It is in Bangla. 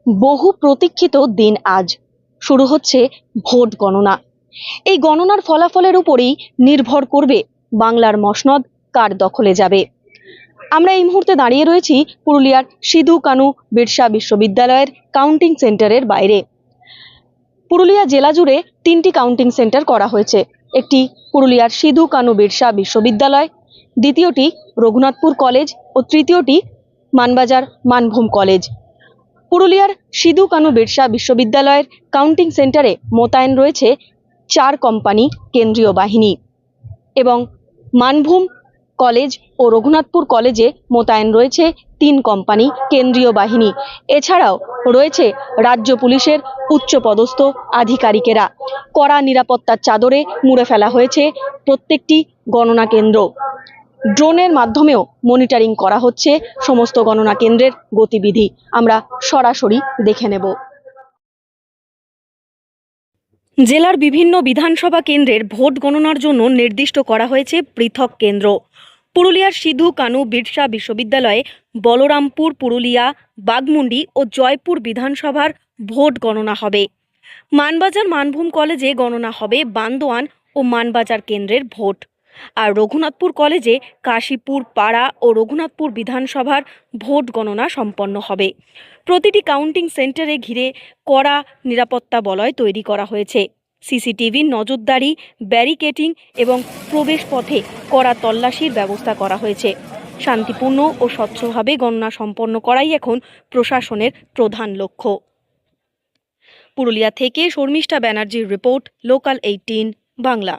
বহু প্রতীক্ষিত দিন আজ শুরু হচ্ছে ভোট গণনা। এই গণনার ফলাফলের উপরেই নির্ভর করবে বাংলার মসনদ কার দখলে যাবে। আমরা এই মুহূর্তে দাঁড়িয়ে রয়েছি পুরুলিয়ার সিধু কানু বিরসা বিশ্ববিদ্যালয়ের কাউন্টিং সেন্টারের বাইরে। পুরুলিয়া জেলা জুড়ে 3টি কাউন্টিং সেন্টার করা হয়েছে। একটি পুরুলিয়ার সিধু কানু বিরসা বিশ্ববিদ্যালয়, দ্বিতীয়টি রঘুনাথপুর কলেজ ও তৃতীয়টি মানবাজার মানভূম কলেজ। পুরুলিয়ার সিধু কানু বিরসা বিশ্ববিদ্যালয়ের কাউন্টিং সেন্টারে মোতায়েন রয়েছে 4 কোম্পানি কেন্দ্রীয় বাহিনী এবং মানভূম কলেজ ও রঘুনাথপুর কলেজে মোতায়েন রয়েছে 3 কোম্পানি কেন্দ্রীয় বাহিনী। এছাড়াও রয়েছে রাজ্য পুলিশের উচ্চপদস্থ আধিকারিকেরা। কড়া নিরাপত্তার চাদরে মুড়ে ফেলা হয়েছে প্রত্যেকটি গণনা কেন্দ্র। ড্রোনের মাধ্যমেও মনিটরিং করা হচ্ছে সমস্ত গণনা কেন্দ্রের গতিবিধি। আমরা সরাসরি দেখে নেব। জেলার বিভিন্ন বিধানসভা কেন্দ্রের ভোট গণনার জন্য নির্দিষ্ট করা হয়েছে পৃথক কেন্দ্র। পুরুলিয়ার সিধু কানু বিরসা বিশ্ববিদ্যালয়ে বলরামপুর, পুরুলিয়া, বাগমুন্ডি ও জয়পুর বিধানসভার ভোট গণনা হবে। মানবাজার মানভূম কলেজে গণনা হবে বান্দোয়ান ও মানবাজার কেন্দ্রের ভোট। আর রঘুনাথপুর কলেজে কাশীপুর, পাড়া ও রঘুনাথপুর বিধানসভার ভোট গণনা সম্পন্ন হবে। প্রতিটি কাউন্টিং সেন্টারে ঘিরে কড়া নিরাপত্তা বলয় তৈরি করা হয়েছে। সিসিটিভির নজরদারি, ব্যারিকেডিং এবং প্রবেশ পথে কড়া তল্লাশির ব্যবস্থা করা হয়েছে। শান্তিপূর্ণ ও স্বচ্ছভাবে গণনা সম্পন্ন করাই এখন প্রশাসনের প্রধান লক্ষ্য। পুরুলিয়া থেকে শর্মিষ্ঠা ব্যানার্জির রিপোর্ট, লোকাল 18 বাংলা।